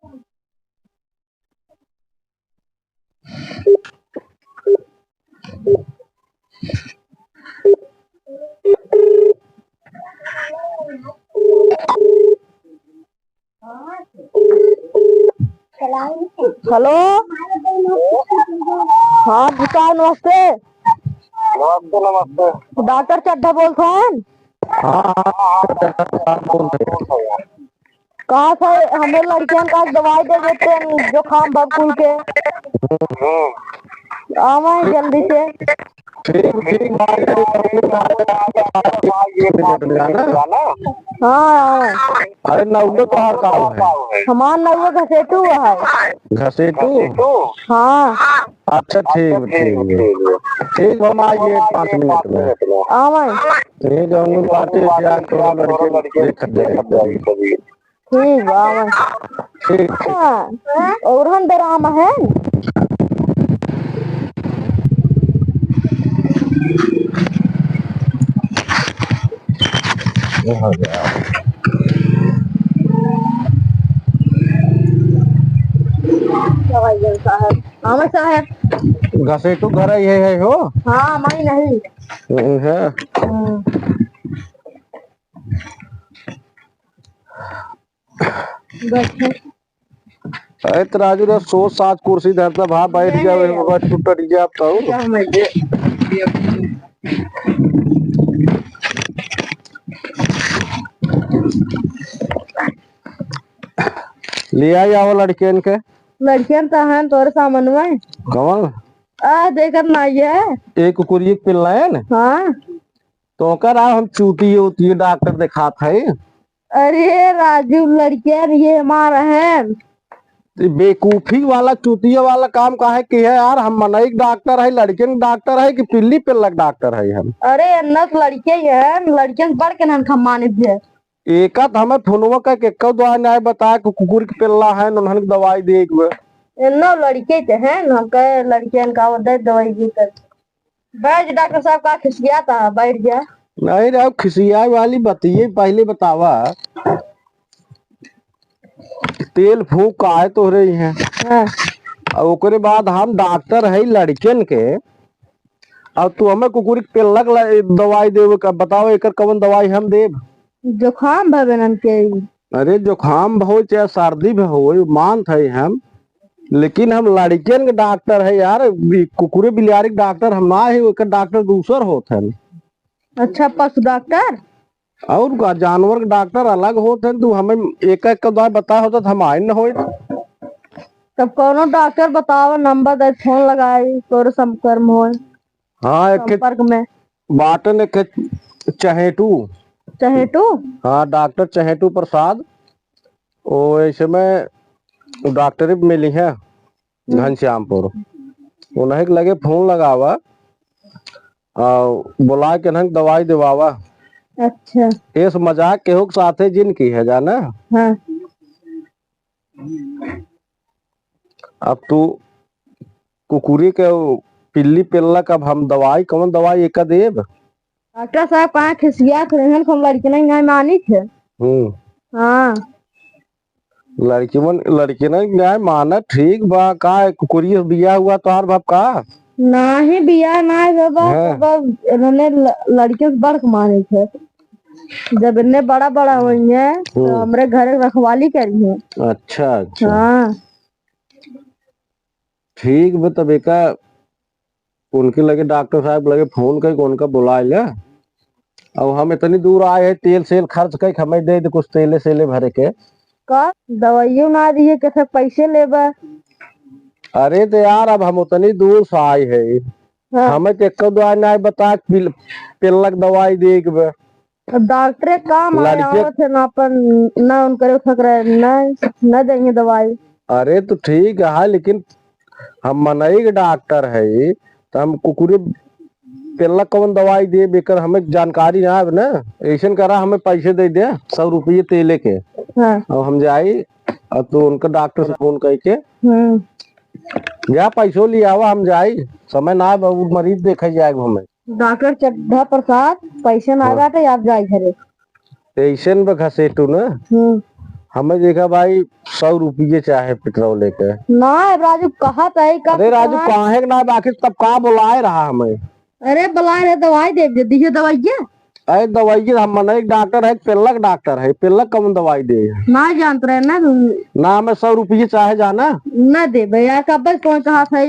Hello. हाँ भूषा नमस्ते। नमस्ते नमस्ते। डॉक्टर चड्ढा बोलते हैं। कहाँ से? हमें लड़कियों का दवाई दे देते हैं जुकाम बबकुल के। आवा जल्दी से। हाँ अरे नौलो तो हर काम है। हमार नौवे घसेटू है। घसेटू। हाँ अच्छा ठीक ठीक ठीक हम आइए 5 मिनट में। आवा। ठीक है अंगूर पार्टी से आकर लड़के देख जाएगी। ठीक आवा। ठीक हाँ और हम डरामा है। हो गया। साहब हाँ साहब। घसेटू घर ये है हो। हाँ मैं नहीं है। बैठे। अरे तराजू रे सोच सात कुर्सी धरता भा बैठ जावे बस टूट गया अब तो। ले आई आओ लड़कियन के। लड़कियन तो हैं तोरे सामने में। कौन? आ देखर ना ये। एक कुकुरी पिल्ला है ना। हाँ तो कर आ हम चूटी होती है डॉक्टर दिखात है। अरे राजू लड़कियां ये हमारा है। बेकूफी वाला चूतिया वाला काम काहे की है यार। हम मनई डॉक्टर है लड़कियन डॉक्टर है कि पिल्ली पिल्लक डॉक्टर है हम। अरे अन्नत लड़के ही है लड़कियन बढ़ के नन खमानित है। एकत हमें फोनवा का के दवाई नहीं बताया कि कुकुर के पिल्ला है उन्होंने दवाई दे इन्नो लड़के ते हैं ना कहे लड़कियन का दे दवाई दी कर। बैठ डॉक्टर साहब का खिसिया था बैठ गया। नहीं रे खिसिया वाली बतिये पहले बतावा। तेल फूक का है तो रही है। हाँ। और ओकरे बाद हम डॉक्टर है लड़कियन के। और तू हमें कुकुर के पिल्लक दवाई देवे का बताओ एकर कवन दवाई हम देव। जुकाम भवे नन के। अरे जुकाम हो चाहे सर्दी भी हो मान थे हम। लेकिन हम लड़कियन के डॉक्टर है यार कुकुरे बिलारी के डॉक्टर हम ना है ओकर डॉक्टर दूसर होते हैं। अच्छा पशु डॉक्टर। और का जानवर के डॉक्टर अलग होते हैं। तू हमें एक एक का दवाई बता होता तो हम आए न हो। तब कोनो डॉक्टर बताओ नंबर दे फोन लगाई तोरे संपर्क में हो। हाँ एक संपर्क में बाटन एक चहेटू। चहेटू। हाँ डॉक्टर चहेटू प्रसाद। वो ऐसे में डॉक्टर मिली है घनश्यामपुर। उन्हें लगे फोन लगावा और बुला के न दवाई दिवावा। अच्छा इस मजाक के हुक साथे जिनकी है जाना। हाँ। अब तू कुकुरी के पिल्ली पिल्लक अब हम दवाई कौन दवाई एक देव। डॉक्टर साहब कहाँ खिसिया थे हम लड़की नहीं मानी थे। हाँ लड़की ने न्याय माना ठीक बा का कुकुरी बिया हुआ तो हर बाप का नहीं बिया ना बाबा इन्होंने लड़कियों से बढ़ के माने थे। जब इन्ने बड़ा बड़ा हुई है तो हमारे घर रखवाली करी है। अच्छा अच्छा हाँ ठीक बा तब एका उनके लगे डॉक्टर साहब लगे फोन कर उनका बुलाए ले। अब हम इतनी दूर आए हैं तेल सेल खर्च कर हमें दे कुछ तेले सेले भरे के। का दवाइयों ना दिए कैसे पैसे लेबा। अरे तो यार अब हम उतनी दूर से आए है। हाँ। हमें तो एक दवाई नहीं बता पिल्लक दवाई दे डॉक्टर काम आया थे ना अपन ना उनके उठक रहे ना देंगे दवाई। अरे तो ठीक है लेकिन हम मनई के डॉक्टर है तो हम कुकुरे पिल्लक कौन दवाई दे बेकर हमें जानकारी ना है ना। ऐसा करा हमें पैसे दे दे 100 रुपये तेले के। हाँ। और हम जाए और तो उनका डॉक्टर से फोन करके या पैसों लिया हुआ हम जाए समय ना मरीज देखे जाए हमें। डॉक्टर चड्ढा प्रसाद पैसे ना बाटे आप जाए घरे। ऐसे घसेटू ना हमें देखा भाई 100 रुपये चाहे पेट्रोल लेके। ना राजू कहा था कब अरे राजू काहे के ना आखिर तब कहाँ बुलाए रहा हमें। अरे बुला रहे दवाई दे दीजिए दवाई अरे दवाई हम मन एक डॉक्टर है, पिल्लक डॉक्टर है, पिल्लक कम दवाई दे ना जानते रहे ना। हमें 100 रुपये चाहे जाना न दे भैया कब कौन कहा था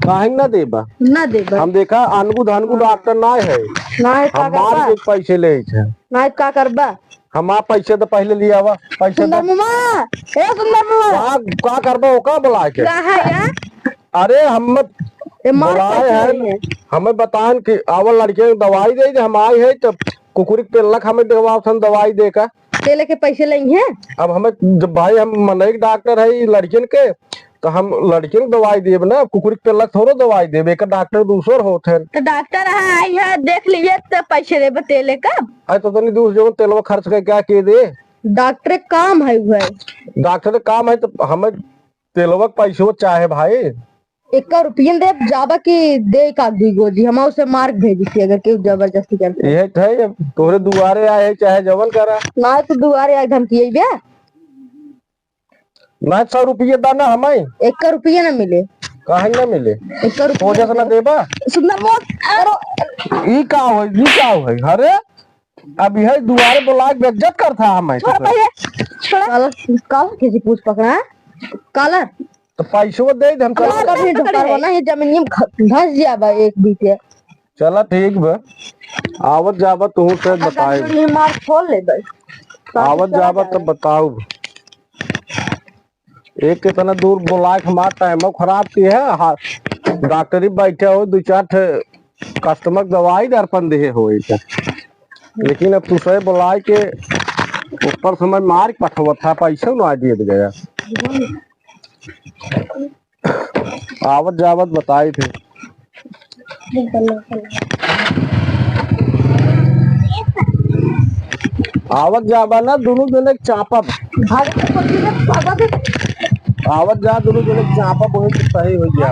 काहे ना देबा न दे हम देखा अनगु धनगु डॉक्टर ना है ना हम मार के पैसे ले ना का करबा हम आप पैसे तो पहले लिया हुआ पैसे सुंदर मामा ए सुंदर मामा का करबा ओका बुला के कहा यार अरे हम बुलाए हैं हमें बतान कि आवल लड़के दवाई दे हम आए है तो कुकुरिक पेलक हमें दवा दवाई देकर तेले के पैसे लेंगे अब हमें जब भाई हम मनैक डॉक्टर है लड़किन के तो हम लड़किन दवाई देब ना, कुकुरिक पेलक थोड़ो दवाई देब, एक डॉक्टर दूसर होते हैं। तो डॉक्टर आई है देख लीजिए तो पैसे दे तेले का अरे तो तनी दूसरे जो तेलवा खर्च कर क्या के दे डॉक्टर काम है डॉक्टर काम है तो हमें तेलवा पैसे चाहे भाई 1 रुपया दे जाबा की दे का दी गोजी हम उसे मार्क भेजी अगर क्यों जबरदस्ती करते ये है तोरे दुआरे आए चाहे जवन करा ना तो दुआरे आए धमकी बे ना 100 रुपये दाना हमें 1 रुपया ना मिले कहीं ना मिले 1 रुपया वजह से ना देबा सुंदर मोत करो ई का है अरे अब यह दुआरे बुला के बेइज्जत करता हमें छोड़ पहले छोड़ काला किसी पूछ पकड़ा काला तो पैसों दे हम काला भी ढोकर ना ये जमीन में धस जाबा एक बीते चला ठीक बा आवत जाबत तू से बताए ये मार खोल ले बस आवत जाबत तो बताओ एक कितना दूर बुला के हमारा टाइम खराब की है डॉक्टरी बैठे हो 2-4 कस्टमर दवाई दर्पण दे हो लेकिन अब तू से बुला के ऊपर समय मार के पठवा था पैसे ना दिए गया आवत जावत बताई थे आवत जाबा ना दोनों जने चापा आवत जा दोनों जने चापा बहुत सही हो गया।